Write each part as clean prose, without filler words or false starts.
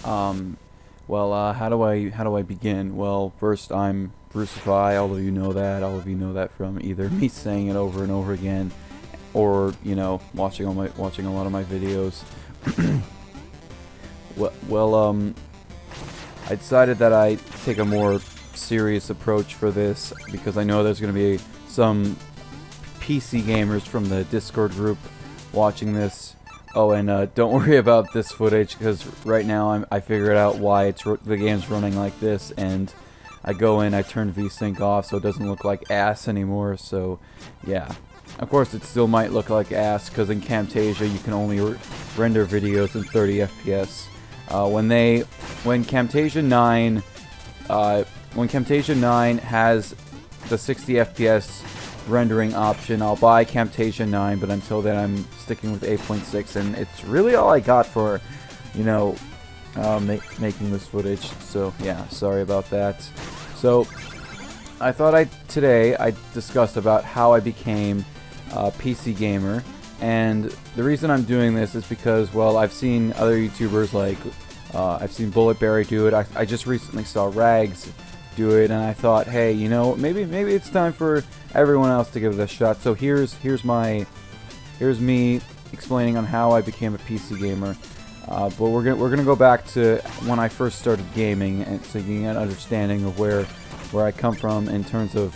Um, how do I begin? Well, first I'm Brucify. All of you know that. All of you know that from either me saying it over and over again, or watching a lot of my videos. well, I decided that I take a more serious approach for this because I know there's going to be some PC gamers from the Discord group watching this. Oh, and don't worry about this footage because right now I figured out why the game's running like this, and I go in, I turn VSync off so it doesn't look like ass anymore. So, yeah. Of course, it still might look like ass because in Camtasia you can only render videos in 30 FPS. When Camtasia 9, when Camtasia 9 has the 60 FPS rendering option, I'll buy Camtasia 9, but until then I'm sticking with 8.6, and it's really all I got for, making this footage. So yeah, sorry about that. So I thought today I'd discuss about how I became a PC gamer, and the reason I'm doing this is because, well, I've seen other YouTubers like I've seen Bulletberry do it. I just recently saw Rags do it, and I thought, hey, maybe it's time for everyone else to give it a shot. So here's me explaining on how I became a PC gamer. But we're gonna go back to when I first started gaming, and so you can get an understanding of where I come from in terms of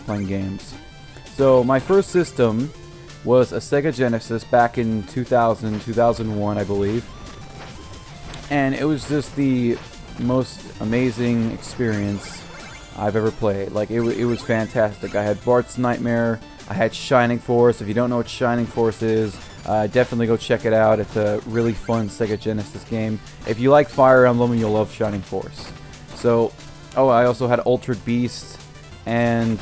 playing games. So my first system was a Sega Genesis back in 2001, I believe, and it was just the most amazing experience I've ever played. Like, it was fantastic. I had Bart's Nightmare, I had Shining Force. If you don't know what Shining Force is, definitely go check it out. It's a really fun Sega Genesis game. If you like Fire Emblem, you'll love Shining Force. So, I also had Altered Beast, and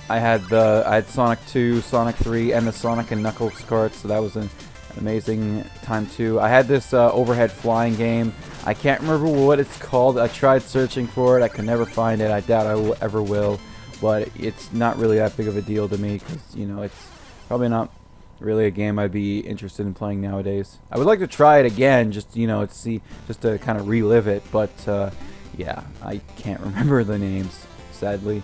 I had Sonic 2, Sonic 3, and the Sonic and Knuckles carts, so that was an amazing time too. I had this overhead flying game. I can't remember what it's called. I tried searching for it. I could never find it. I doubt I ever will. But it's not really that big of a deal to me because, it's probably not really a game I'd be interested in playing nowadays. I would like to try it again, just to kind of relive it. But yeah, I can't remember the names, sadly.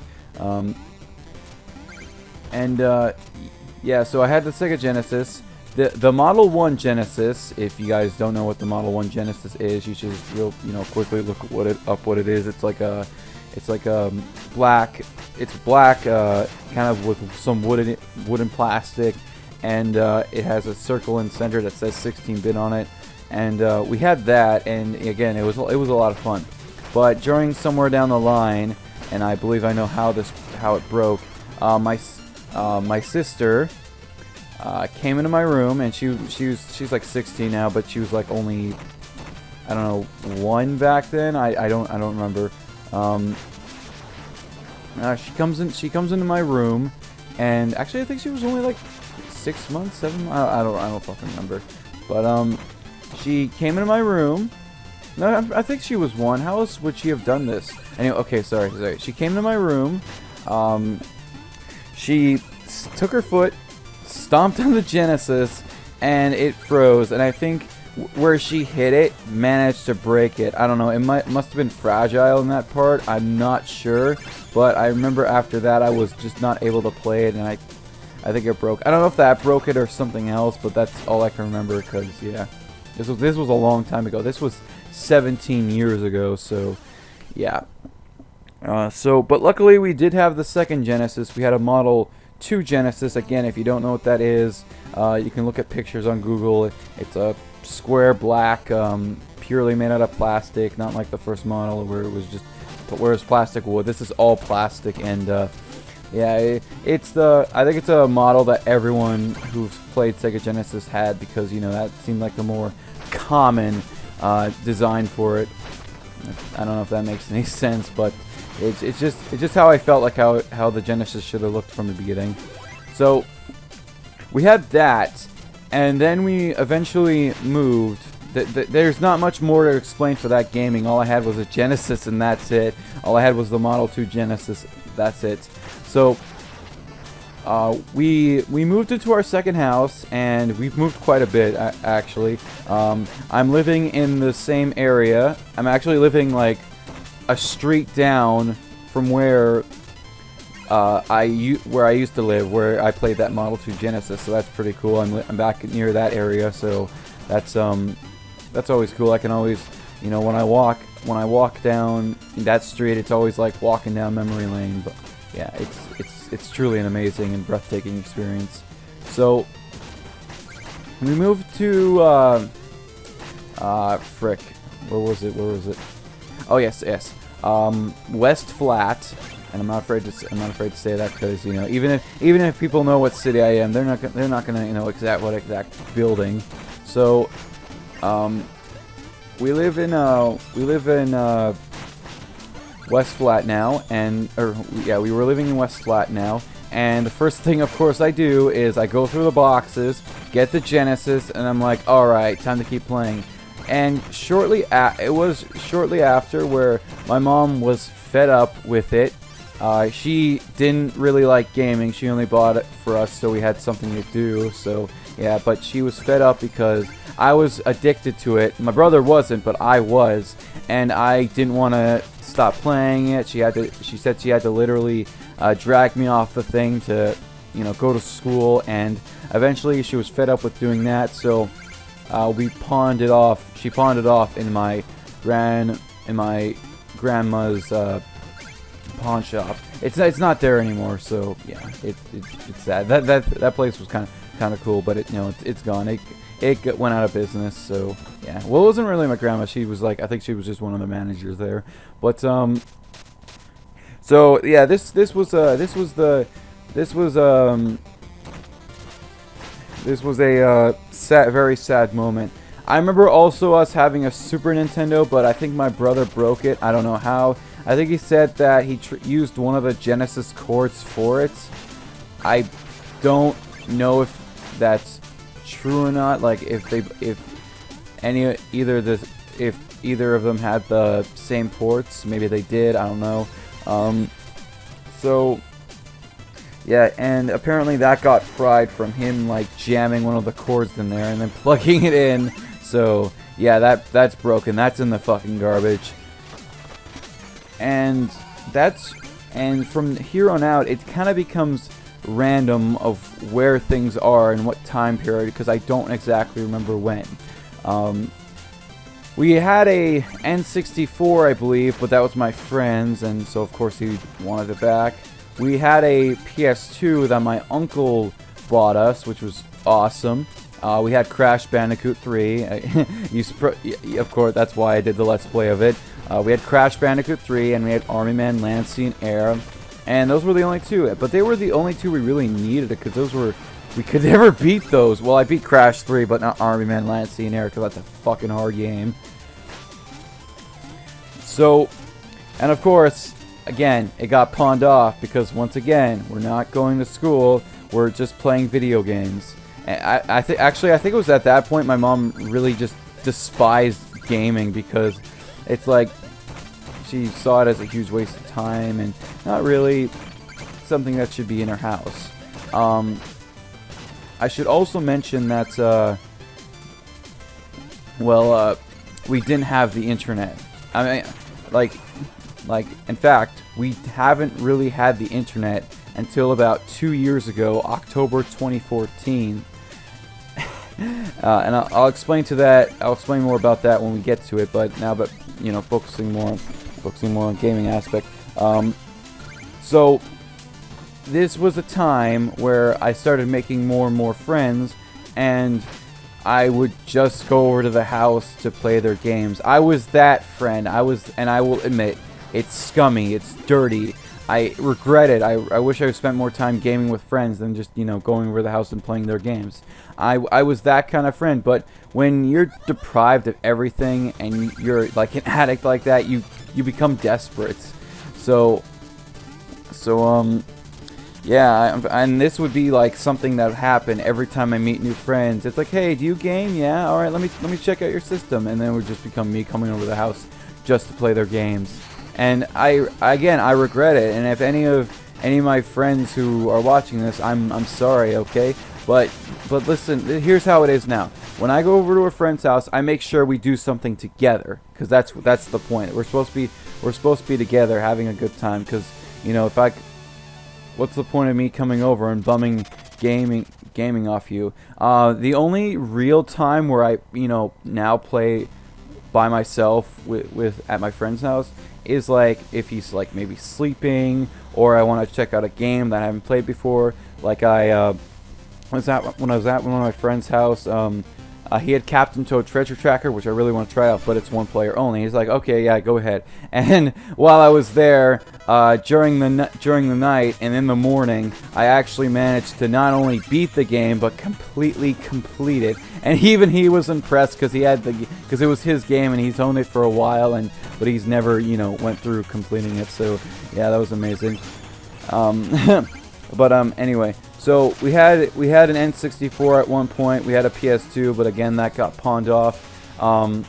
Yeah, so I had the Sega Genesis. The Model 1 Genesis, if you guys don't know what the Model 1 Genesis is, you should just quickly look what it is. It's like a black, kind of with some wooden plastic, and it has a circle in center that says 16-bit on it. And we had that, and again, it was a lot of fun. But during somewhere down the line, and I believe I know how it broke, my sister came into my room, and she's like 16 now, but she was like only, I don't know, 1 back then. I don't remember. She comes into my room, and actually I think she was only like 6 months, 7 months. I don't fucking remember. But she came into my room. No, I think she was 1. How else would she have done this? Anyway, okay, sorry. She came into my room. She took her foot, stomped on the Genesis, and it froze. And I think where she hit it, managed to break it. I don't know. It must have been fragile in that part. I'm not sure. But I remember after that, I was just not able to play it, and I think it broke. I don't know if that broke it or something else, but that's all I can remember. Because yeah, this was a long time ago. This was 17 years ago. So yeah. But luckily we did have the second Genesis. We had a Model 2 Genesis. Again, if you don't know what that is, you can look at pictures on Google. It's a square black, purely made out of plastic, not like the first model where it was plastic wood. This is all plastic, and yeah, I think it's a model that everyone who's played Sega Genesis had, because that seemed like the more common design for it. I don't know if that makes any sense, but it's just how I felt like how the Genesis should have looked from the beginning. So we had that, and then we eventually moved. There's not much more to explain for that gaming. All I had was a Genesis, and that's it. All I had was the Model 2 Genesis. That's it. So we moved into our second house, and we've moved quite a bit actually. I'm living in the same area. I'm actually living like a street down from where I used to live, where I played that Model 2 Genesis. So that's pretty cool. I'm back near that area, so that's always cool. I can always, you know, when I walk down that street, it's always like walking down memory lane. But yeah, it's truly an amazing and breathtaking experience. So we moved to frick, where was it? Oh yes, West Flat, and I'm not afraid to say that because, you know, even if people know what city I am, they're not gonna, you know, what exact building. So we live in West Flat now, we were living in West Flat now, and the first thing, of course, I do is I go through the boxes, get the Genesis, and I'm like, all right, time to keep playing. And it was shortly after where my mom was fed up with it. She didn't really like gaming. She only bought it for us so we had something to do. So yeah, but she was fed up because I was addicted to it. My brother wasn't, but I was, and I didn't want to stop playing it. She said she had to literally drag me off the thing to, you know, go to school, and eventually she was fed up with doing that. So we pawned it off. She pawned it off in my grandma's pawn shop. It's not there anymore. So yeah, it's sad. That place was kind of cool, but it's gone. It went out of business. So yeah. Well, it wasn't really my grandma. She was like, I think she was just one of the managers there. But so yeah, this was a very sad moment. I remember also us having a Super Nintendo, but I think my brother broke it. I don't know how. I think he said that he used one of the Genesis cords for it. I don't know if that's true or not. Like if either of them had the same ports, maybe they did. I don't know. So yeah, and apparently that got fried from him like jamming one of the cords in there and then plugging it in. So yeah, that's broken. That's in the fucking garbage. And from here on out, it kind of becomes random of where things are and what time period, because I don't exactly remember when. We had a N64, I believe, but that was my friend's, and so of course he wanted it back. We had a PS2 that my uncle bought us, which was awesome. We had Crash Bandicoot 3. Of course, that's why I did the Let's Play of it. We had Crash Bandicoot 3, and we had Army Man, Land, Sea, and Air. And those were the only two. But they were the only two we really needed, because we could never beat those. Well, I beat Crash 3, but not Army Man, Land, Sea, and Air, because that's a fucking hard game. So, and of course, again, it got pawned off, because once again, we're not going to school, we're just playing video games. And I think it was at that point my mom really just despised gaming, because it's like she saw it as a huge waste of time and not really something that should be in her house. I should also mention that we didn't have the internet. I mean, like in fact, we haven't really had the internet until about 2 years ago, October 2014. And I'll explain more about that when we get to it. But you know, focusing more on gaming aspect. So this was a time where I started making more and more friends, and I would just go over to the house to play their games. I was that friend. And I will admit, it's scummy, it's dirty. I regret it. I wish I spent more time gaming with friends than just, you know, going over the house and playing their games. I was that kind of friend. But when you're deprived of everything and you're like an addict like that, you become desperate. So yeah, and this would be like something that would happen every time I meet new friends. It's like, hey, do you game? Yeah, all right, let me check out your system, and then it would just become me coming over to the house just to play their games. And I regret it. And if any of my friends who are watching this, I'm sorry, okay? But listen, here's how it is now. When I go over to a friend's house, I make sure we do something together, because that's the point. We're supposed to be together, having a good time. Because what's the point of me coming over and bumming gaming off you? The only real time where I now play by myself at my friend's house is like if he's like maybe sleeping, or I want to check out a game that I haven't played before. Like when I was at one of my friend's house, he had Captain Toad Treasure Tracker, which I really want to try out, but it's one player only. He's like, okay, yeah, go ahead. And while I was there, during the night and in the morning, I actually managed to not only beat the game, but completely complete it. And even he was impressed because it was his game and he's owned it for a while, but he's never went through completing it. So yeah, that was amazing. Anyway. So we had an N64 at one point. We had a PS2, but again that got pawned off. Okay,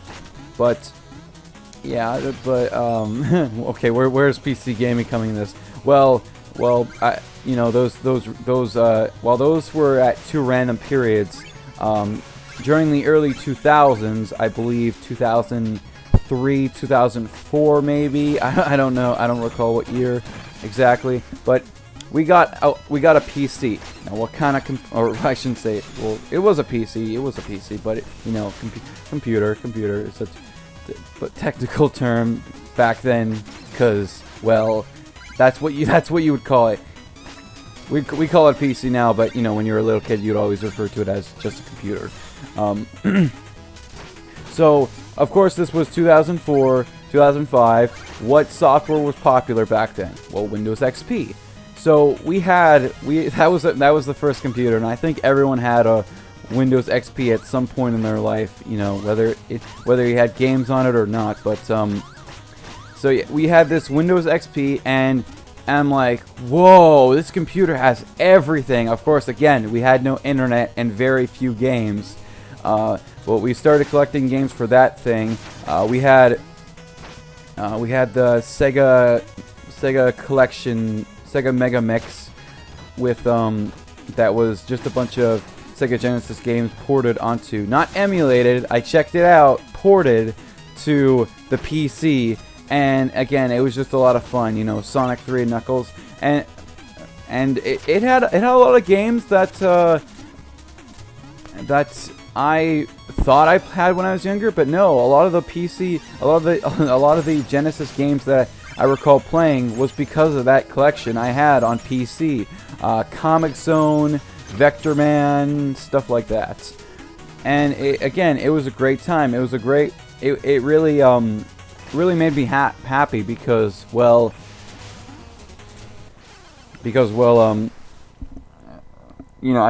where's PC gaming coming in this? While those were at two random periods. During the early 2000s, I believe 2003, 2004 maybe. I don't know. I don't recall what year exactly, but we got a PC. Now, what kind of or I shouldn't say it. Well, it was a PC. It was a PC, but computer. It's but technical term back then, because that's what you would call it. We call it PC now, but when you were a little kid, you'd always refer to it as just a computer. So of course this was 2004, 2005. What software was popular back then? Well, Windows XP. So that was the first computer, and I think everyone had a Windows XP at some point in their life, whether you had games on it or not. But so yeah, we had this Windows XP, and I'm like, whoa, this computer has everything. Of course, again, we had no internet and very few games. But we started collecting games for that thing. We had the Sega collection. Sega Mega Mix with that was just a bunch of Sega Genesis games ported onto, not emulated, I checked it out, ported to the PC, and again it was just a lot of fun, Sonic 3 and Knuckles, and it had a lot of games that I thought I had when I was younger, but no, a lot of the Genesis games that I recall playing was because of that collection I had on PC. Comic Zone, Vector Man, stuff like that. And it was a great time. It really made me happy because I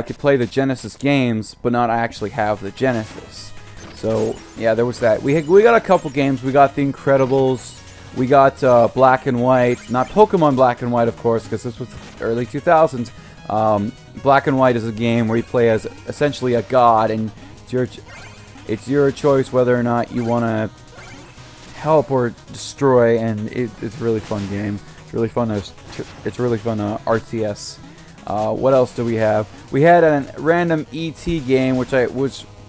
could play the Genesis games, but not actually have the Genesis. So yeah, there was that. We got a couple games. We got The Incredibles. We got Black and White, not Pokemon Black and White, of course, because this was early 2000s. Black and White is a game where you play as essentially a god, and it's your choice whether or not you want to help or destroy, and it's a really fun game. It's really fun. It's really fun RTS. What else do we have? We had a random ET game, which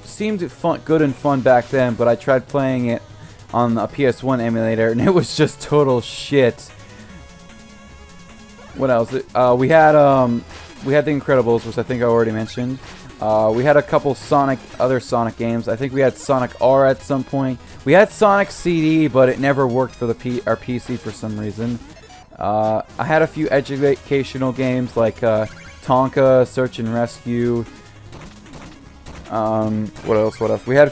seemed good and fun back then, but I tried playing it on a PS1 emulator, and it was just total shit. What else? We had The Incredibles, which I think I already mentioned. We had a couple other Sonic games. I think we had Sonic R at some point. We had Sonic CD, but it never worked for our PC for some reason. I had a few educational games like Tonka, Search and Rescue. What else? We had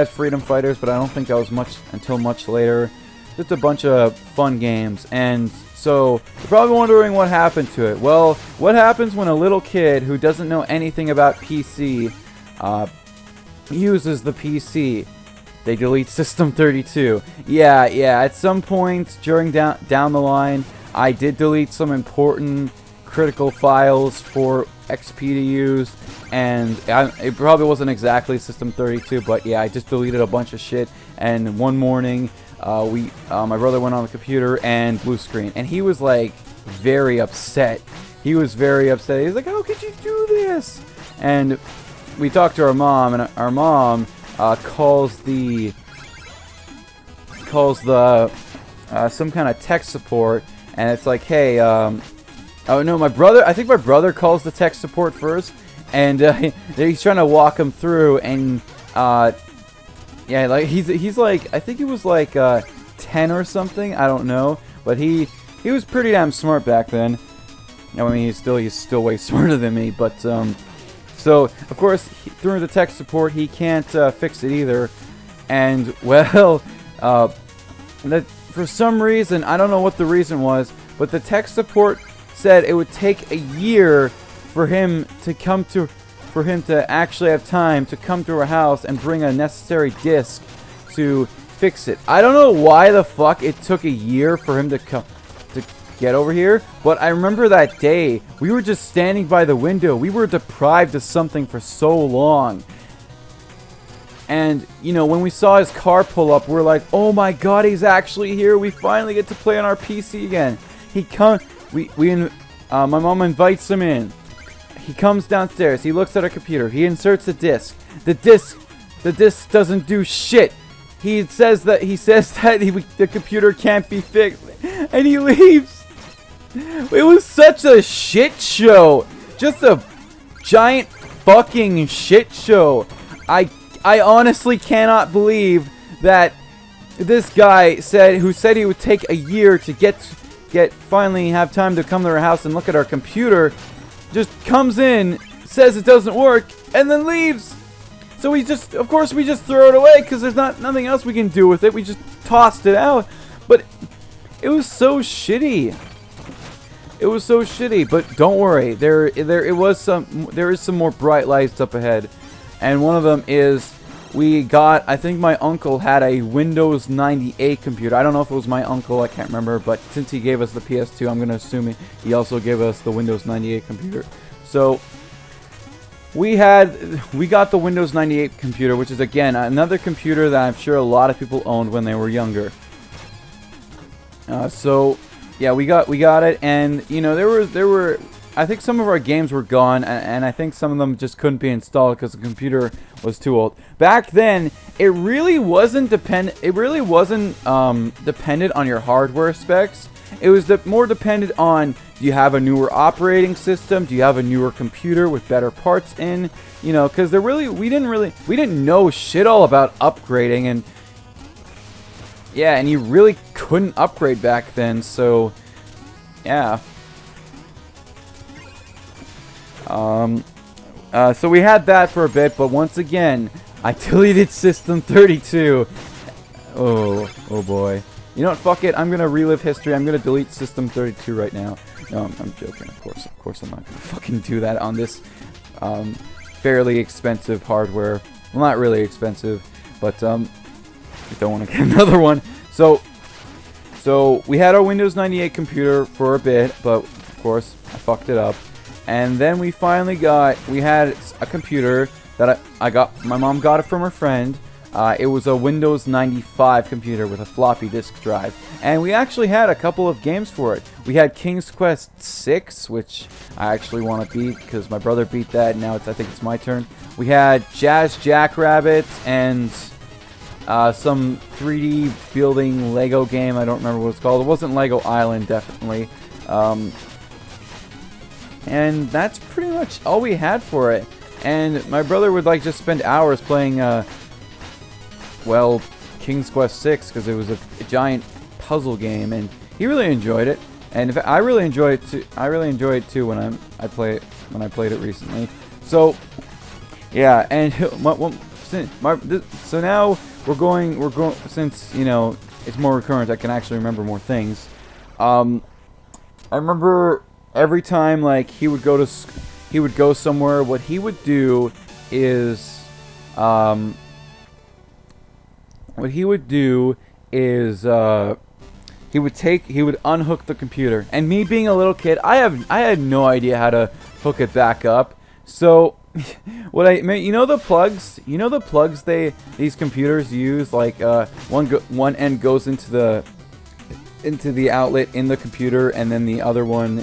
Freedom Fighters, but I don't think that was until much later. Just a bunch of fun games, and so you're probably wondering what happened to it. Well, what happens when a little kid who doesn't know anything about PC uses the PC? They delete System 32. Yeah. At some point during down the line, I did delete some important critical files for XP to use, and it probably wasn't exactly System 32, but yeah, I just deleted a bunch of shit. And one morning, my brother went on the computer and blue screen, and he was like very upset. He was very upset. He's like, how could you do this? And we talked to our mom, and our mom calls the some kind of tech support, and it's like, hey, oh no, my brother. I think my brother calls the tech support first, and he's trying to walk him through, and yeah, like he's like, I think he was like 10 or something. I don't know, but he was pretty damn smart back then. I mean, he's still way smarter than me, but so of course through the tech support he can't fix it either, and well, for some reason, I don't know what the reason was, but the tech support said it would take a year for him to actually have time to come to our house and bring a necessary disc to fix it. I don't know why the fuck it took a year for him to get over here, but I remember that day we were just standing by the window. We were deprived of something for so long, and you know, when we saw his car pull up, we're like, oh my god, he's actually here. We finally get to play on our PC again. My mom invites him in. He comes downstairs. He looks at our computer. He inserts a disc. The disc doesn't do shit. He says that the computer can't be fixed, and he leaves. It was such a shit show. Just a giant fucking shit show. I honestly cannot believe that this guy who said he would take a year to finally have time to come to our house and look at our computer, just comes in, says it doesn't work, and then leaves. So of course we just throw it away because there's nothing else we can do with it. We just tossed it out. But it was so shitty. It was so shitty, but don't worry. There is some more bright lights up ahead, and one of them is I think my uncle had a Windows 98 computer. I don't know if it was my uncle, I can't remember, but since he gave us the PS2, I'm going to assume he also gave us the Windows 98 computer. So we got the Windows 98 computer, which is again another computer that I'm sure a lot of people owned when they were younger. So yeah, we got it, and you know, there were I think some of our games were gone, and I think some of them just couldn't be installed because the computer was too old. Back then, it really wasn't dependent on your hardware specs. It was more dependent on, do you have a newer operating system? Do you have a newer computer with better parts in? You know, because we didn't know shit all about upgrading, and yeah, and you really couldn't upgrade back then. So yeah. So we had that for a bit, but once again, I deleted System 32. Oh boy. You know what? Fuck it. I'm gonna relive history. I'm gonna delete System 32 right now. No, I'm joking. Of course, I'm not gonna fucking do that on this fairly expensive hardware. Well, not really expensive, but I don't want to get another one. So we had our Windows 98 computer for a bit, but of course I fucked it up. And then we had a computer that my mom got it from her friend. It was a Windows 95 computer with a floppy disk drive. And we actually had a couple of games for it. We had King's Quest 6, which I actually want to beat because my brother beat that, and now I think it's my turn. We had Jazz Jackrabbit and some 3D building Lego game. I don't remember what it's called. It wasn't Lego Island, definitely. And that's pretty much all we had for it. And my brother would just spend hours playing, King's Quest 6 because it was a giant puzzle game, and he really enjoyed it. And in fact, I really enjoyed it too. I really enjoyed it too when I played it recently. So yeah, and so now we're going since you know it's more recurrent. I can actually remember more things. I remember. Every time, he would go somewhere, what he would do is, he would unhook the computer. And me being a little kid, I had no idea how to hook it back up. So, you know the plugs these computers use, one end goes into into the outlet in the computer, and then the other one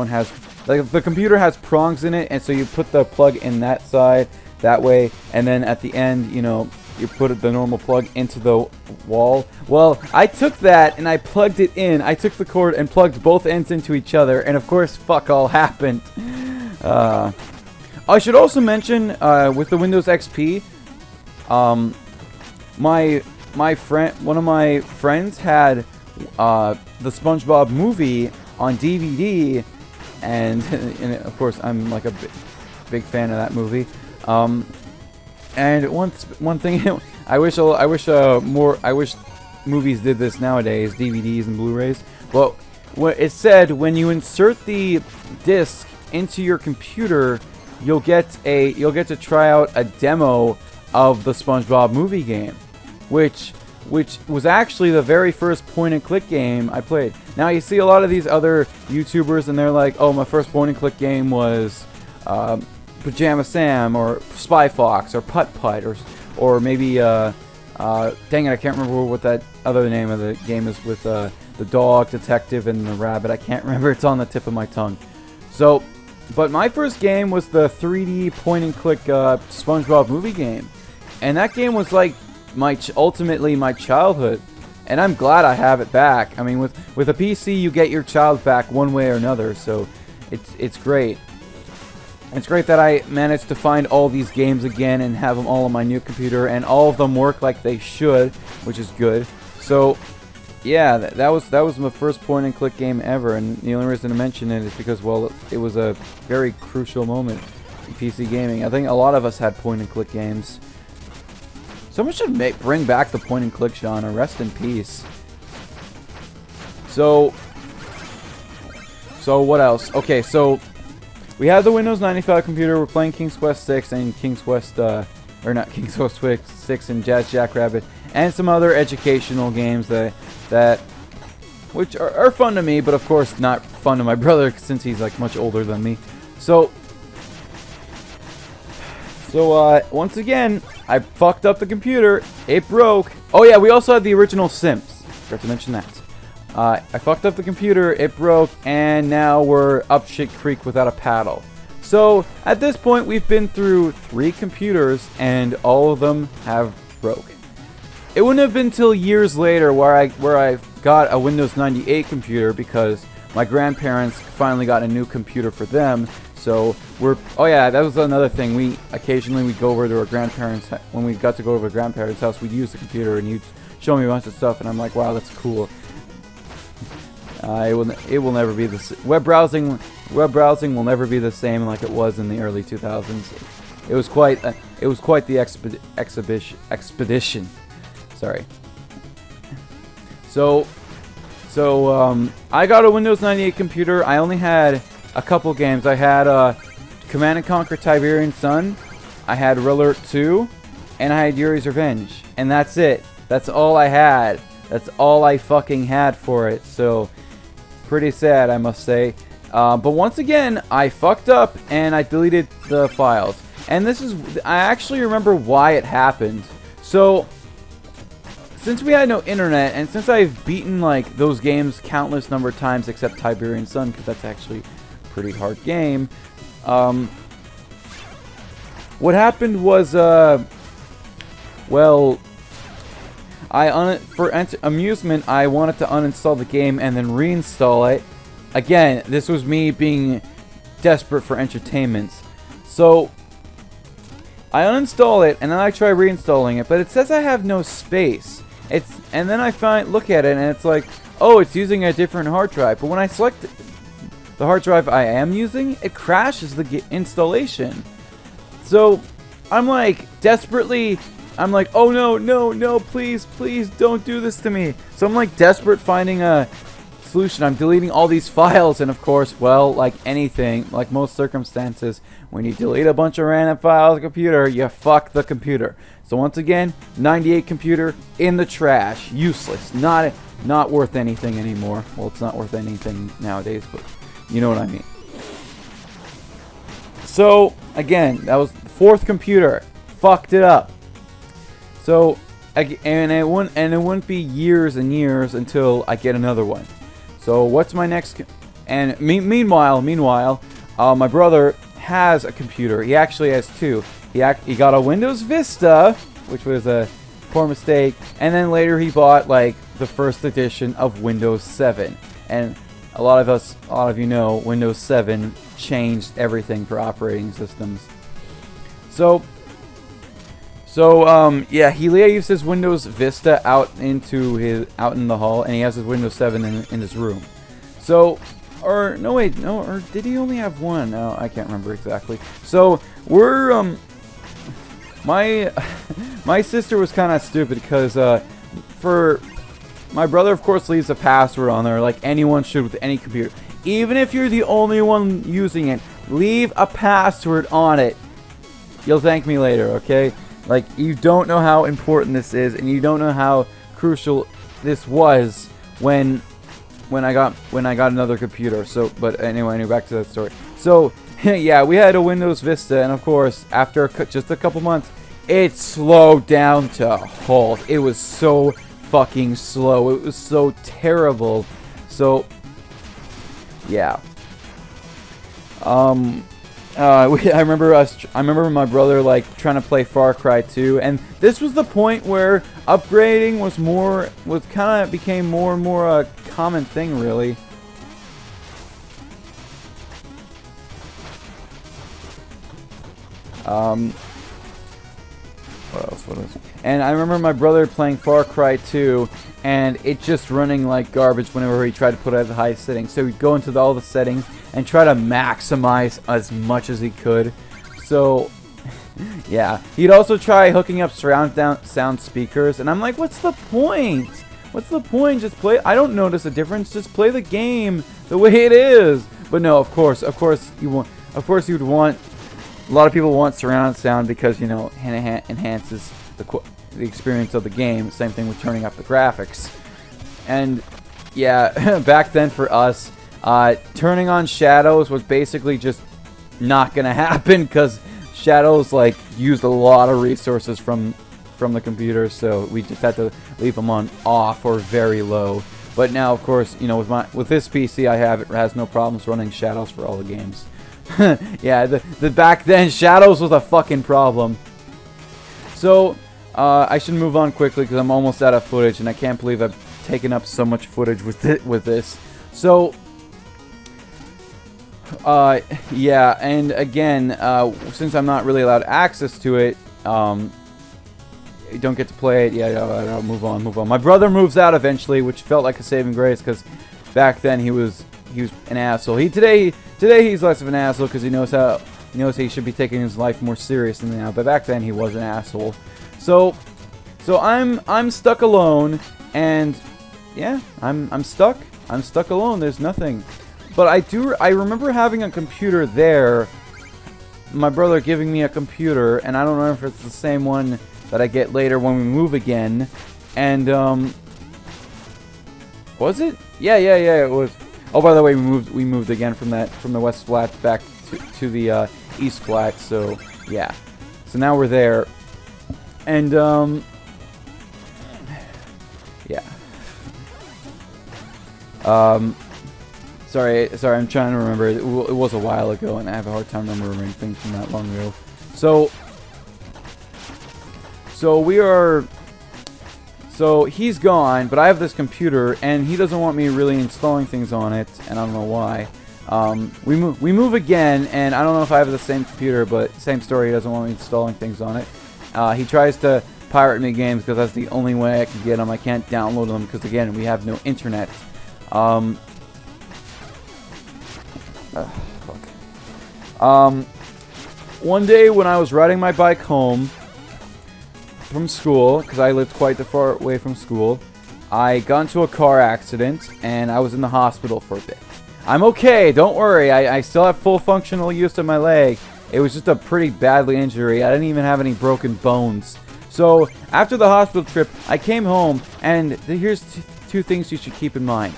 has, like, the computer has prongs in it, and so you put the plug in that side that way, and then at the end, you know, you put the normal plug into the wall. Well, I took that and I plugged it in. I took the cord and plugged both ends into each other, and of course, fuck all happened. I should also mention, with the Windows XP, one of my friends had the SpongeBob movie on DVD, and of course I'm like a big fan of that movie. And one thing I wish movies did this nowadays, DVDs and Blu-rays. Well, what it said, when you insert the disc into your computer, you'll get to try out a demo of the SpongeBob movie game, which was actually the very first point-and-click game I played. Now, you see a lot of these other YouTubers, and they're like, oh, my first point-and-click game was Pajama Sam, or Spy Fox, or Putt Putt, or maybe, dang it, I can't remember what that other name of the game is with the dog, detective, and the rabbit. I can't remember, it's on the tip of my tongue. So, but my first game was the 3D point-and-click SpongeBob movie game. And that game was like ultimately my childhood, and I'm glad I have it back. I mean, with a PC, you get your child back one way or another, so it's great. It's great that I managed to find all these games again and have them all on my new computer, and all of them work like they should, which is good. So, yeah, that was my first point-and-click game ever, and the only reason to mention it is because, well, it was a very crucial moment in PC gaming. I think a lot of us had point-and-click games. Someone should bring back the point-and-click genre. Rest in peace. So what else? Okay, so we have the Windows 95 computer. We're playing King's Quest 6 and King's Quest, or not King's Quest 6 and Jazz Jackrabbit, and some other educational games which are fun to me, but of course not fun to my brother since he's like much older than me. So once again, I fucked up the computer. It broke. Oh yeah, we also had the original Sims. Forgot to mention that. I fucked up the computer, it broke, and now we're up shit creek without a paddle. So at this point, we've been through 3 computers, and all of them have broke. It wouldn't have been till years later where I got a Windows 98 computer, because my grandparents finally got a new computer for them. So oh yeah, that was another thing. Occasionally we'd go over to our grandparents. When we got to go over to grandparents' house, we'd use the computer, and he'd show me a bunch of stuff, and I'm like, wow, that's cool. It will never be the same. Web browsing will never be the same like it was in the early 2000s. It was quite the expedition. Sorry. So I got a Windows 98 computer. I only had a couple games. I had Command & Conquer Tiberian Sun, I had Red Alert 2, and I had Yuri's Revenge. And that's it. That's all I had. That's all I fucking had for it. So, pretty sad, I must say. But once again, I fucked up and I deleted the files. And I actually remember why it happened. So, since we had no internet, and since I've beaten like those games countless number of times except Tiberian Sun, because that's actually a pretty hard game, what happened was, well, for amusement, I wanted to uninstall the game and then reinstall it. Again, this was me being desperate for entertainment. So, I uninstall it, and then I try reinstalling it, but it says I have no space. And then I look at it, and it's like, oh, it's using a different hard drive. But when I select the hard drive I am using, it crashes the installation. So, I'm like, desperately, I'm like, oh no, please, don't do this to me. So I'm like desperate finding a solution. I'm deleting all these files, and of course, well, like anything, like most circumstances, when you delete a bunch of random files on a computer, you fuck the computer. So once again, 98 computer in the trash, useless, not worth anything anymore. Well, it's not worth anything nowadays, but you know what I mean. So again, that was the 4th computer. Fucked it up. So and it wouldn't be years and years until I get another one. So what's my next? And meanwhile, my brother has a computer. He actually has two. He got a Windows Vista, which was a poor mistake, and then later he bought like the first edition of Windows 7. And a lot of you know, Windows 7 changed everything for operating systems. So yeah, he leaves his Windows Vista out in the hall, and he has his Windows 7 in his room. So, or did he only have one? No, I can't remember exactly. So we're my sister was kind of stupid because for my brother, of course, leaves a password on there like anyone should with any computer. Even if you're the only one using it, leave a password on it. You'll thank me later, okay? Like, you don't know how important this is, and you don't know how crucial this was when I got another computer. So, but anyway, back to that story. So, yeah, we had a Windows Vista, and of course, after just a couple months, it slowed down to a halt. It was so fucking slow. It was so terrible. So, yeah. I remember my brother like trying to play Far Cry 2, and this was the point where upgrading became more and more a common thing, really. What else? And I remember my brother playing Far Cry 2, and it just running like garbage whenever he tried to put it at the highest settings. So he'd go into all the settings and try to maximize as much as he could. So, yeah. He'd also try hooking up surround sound speakers, and I'm like, what's the point? What's the point? Just play. I don't notice a difference. Just play the game the way it is. But no, of course you'd want. A lot of people want surround sound because, you know, it enhances the experience of the game. Same thing with turning up the graphics. And yeah, back then for us, turning on shadows was basically just not gonna happen because shadows like used a lot of resources from the computer, so we just had to leave them on off or very low. But now, of course, you know, with this PC I have, it has no problems running shadows for all the games. Yeah, the back then shadows was a fucking problem. So I should move on quickly because I'm almost out of footage, and I can't believe I've taken up so much footage with this. So yeah, and again, since I'm not really allowed access to it, you don't get to play it. Yeah, move on. My brother moves out eventually, which felt like a saving grace because back then he was an asshole. Today he's less of an asshole because he knows he should be taking his life more seriously now. But back then he was an asshole. So I'm stuck alone, and yeah, I'm stuck. I'm stuck alone. There's nothing. But I remember having a computer there. My brother giving me a computer, and I don't know if it's the same one that I get later when we move again. And was it? Yeah, it was. Oh, by the way, we moved again from the west flat back to the east flat. So yeah, so now we're there, and yeah. Sorry, I'm trying to remember. It was a while ago, and I have a hard time remembering things from that long ago. So he's gone, but I have this computer, and he doesn't want me really installing things on it, and I don't know why. We move again, and I don't know if I have the same computer, but same story. He doesn't want me installing things on it. He tries to pirate me games because that's the only way I can get them. I can't download them because, again, we have no internet. One day when I was riding my bike home from school, because I lived quite far away from school, I got into a car accident, and I was in the hospital for a bit. I'm okay, don't worry, I still have full functional use of my leg. It was just a pretty badly injury. I didn't even have any broken bones. So, after the hospital trip, I came home, and here's two things you should keep in mind.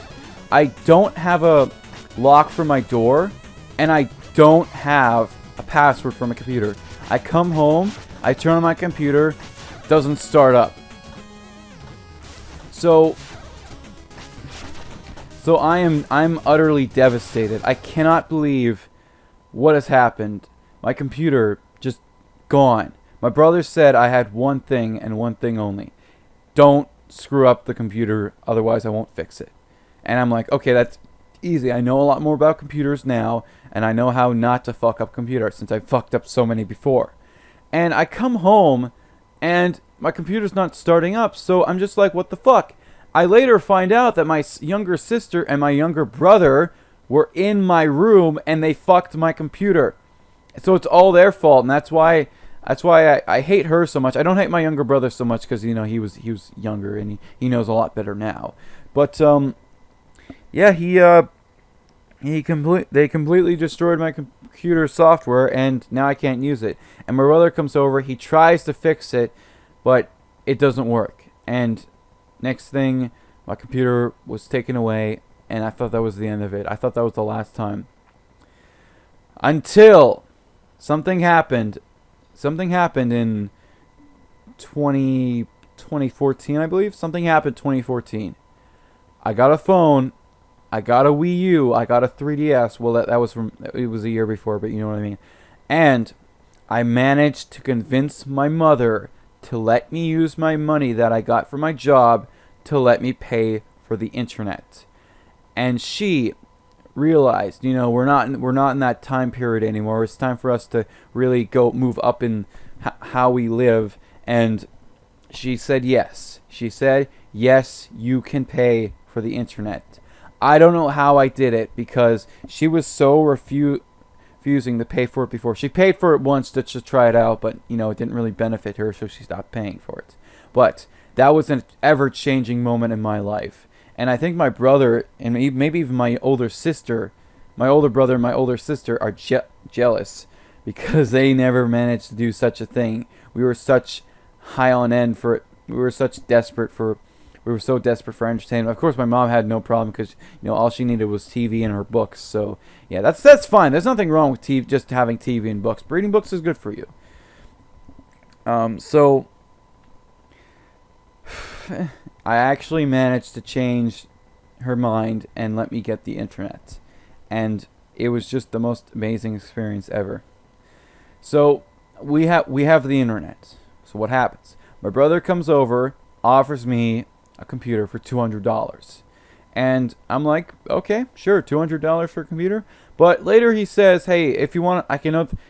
I don't have a lock for my door, and I don't have a password for my computer. I come home, I turn on my computer, doesn't start up. So I'm utterly devastated. I cannot believe what has happened. My computer just gone. My brother said I had one thing and one thing only. Don't screw up the computer, otherwise I won't fix it. And I'm like, okay, that's easy. I know a lot more about computers now, and I know how not to fuck up computers since I fucked up so many before. And I come home, and my computer's not starting up, so I'm just like, what the fuck? I later find out that my younger sister and my younger brother were in my room, and they fucked my computer. So it's all their fault, and that's why I hate her so much. I don't hate my younger brother so much because, you know, he was younger, and he knows a lot better now. But, yeah, they completely destroyed my computer software, and now I can't use it. And my brother comes over, he tries to fix it, but it doesn't work. And next thing, my computer was taken away, and I thought that was the end of it. I thought that was the last time. Until something happened. Something happened in 2014, I believe. Something happened 2014. I got a phone. I got a Wii U. I got a 3DS. Well, that was it was a year before, but you know what I mean. And I managed to convince my mother to let me use my money that I got for my job to let me pay for the internet. And she realized, you know, we're not in that time period anymore. It's time for us to really move up in how we live. And she said yes. She said, yes, you can pay for the internet. I don't know how I did it because she was so refusing to pay for it before. She paid for it once to try it out, but, you know, it didn't really benefit her, so she stopped paying for it. But that was an ever-changing moment in my life. And I think my brother, and maybe even my older sister, my older brother and my older sister are jealous because they never managed to do such a thing. We were such high on end for it. We were so desperate for entertainment. Of course, my mom had no problem because, you know, all she needed was TV and her books. So, yeah, that's fine. There's nothing wrong with TV, just having TV and books. Reading books is good for you. So I actually managed to change her mind and let me get the internet. And it was just the most amazing experience ever. So we have the internet. So what happens? My brother comes over, offers me a computer for $200. And I'm like, okay, sure, $200 for a computer. But later he says, hey, if you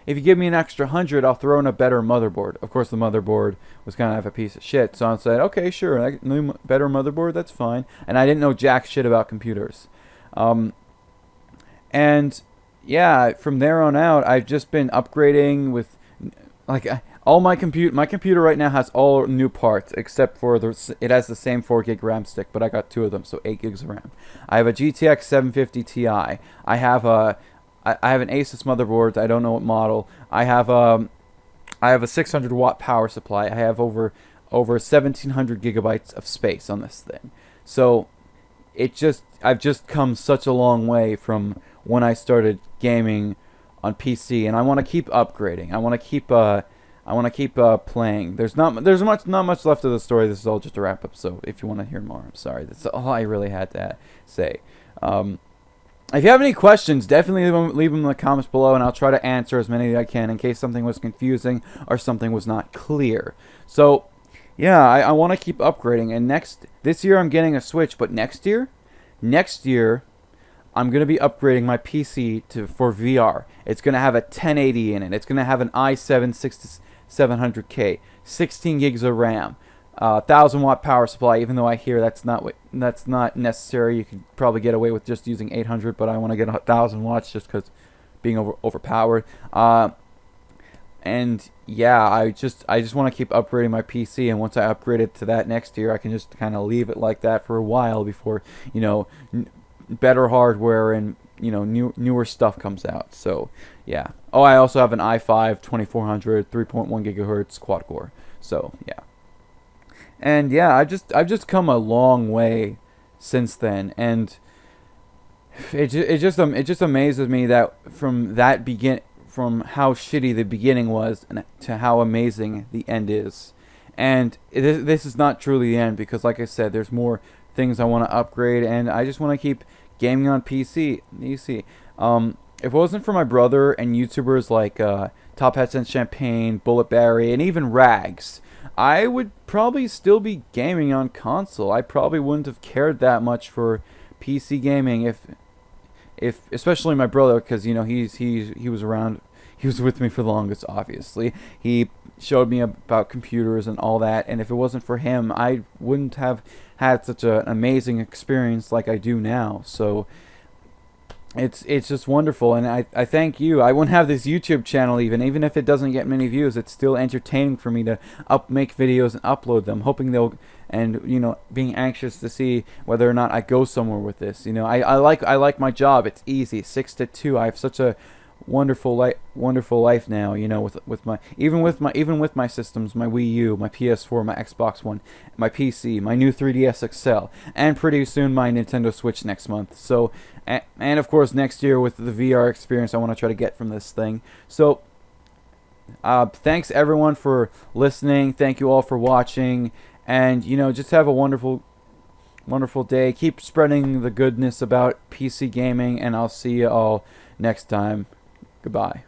give me an extra 100, I'll throw in a better motherboard. Of course, the motherboard was kind of a piece of shit. So I said, okay, sure, better motherboard, that's fine. And I didn't know jack shit about computers. And yeah, from there on out, I've just been upgrading with, like, all my computer right now has all new parts except for it has the same 4 gig RAM stick, but I got 2 of them, so 8 gigs of RAM. I have a GTX 750 Ti. I have an Asus motherboard. I don't know what model. I have a 600 watt power supply. I have over 1700 gigabytes of space on this thing. So I've just come such a long way from when I started gaming on PC, and I want to keep upgrading. I want to keep playing. There's not much left of the story. This is all just a wrap up. So if you want to hear more, I'm sorry. That's all I really had to say. If you have any questions, definitely leave them in the comments below, and I'll try to answer as many as I can in case something was confusing or something was not clear. So yeah, I want to keep upgrading. And this year I'm getting a Switch, but next year, I'm going to be upgrading my PC for VR. It's going to have a 1080 in it. It's going to have an i7 6700K, 16 gigs of RAM, 1000 watt power supply, even though I hear that's not necessary. You could probably get away with just using 800, but I want to get 1000 watts just because being overpowered. And yeah, I just want to keep upgrading my PC, and once I upgrade it to that next year, I can just kind of leave it like that for a while before, you know, better hardware and, you know, newer stuff comes out. So yeah. Oh, I also have an i5 2400 3.1 gigahertz quad core. So yeah. And yeah, I've just come a long way since then, and it just amazes me that from how shitty the beginning was and to how amazing the end is. And this is not truly the end, because like I said, there's more things I want to upgrade, and I just want to keep gaming on PC. You see, if it wasn't for my brother and YouTubers like Top Hats and Champagne, Bullet Barry, and even Rags, I would probably still be gaming on console. I probably wouldn't have cared that much for PC gaming if especially my brother, because you know he was around, he was with me for the longest. Obviously, he showed me about computers and all that, and if it wasn't for him, I wouldn't have had such an amazing experience like I do now. So it's just wonderful, and I thank you. I wouldn't have this YouTube channel even if it doesn't get many views. It's still entertaining for me to make videos and upload them, hoping they'll, and you know, being anxious to see whether or not I go somewhere with this. You know, I like my job. It's easy, 6 to 2. I have such a wonderful life now, you know, with my systems, my Wii U, my PS4, my Xbox One, my PC, my new 3DS XL, and pretty soon my Nintendo Switch next month. So and of course next year with the VR experience I want to try to get from this thing. So thanks everyone for listening. Thank you all for watching, and you know, just have a wonderful day. Keep spreading the goodness about PC gaming, and I'll see you all next time. Goodbye.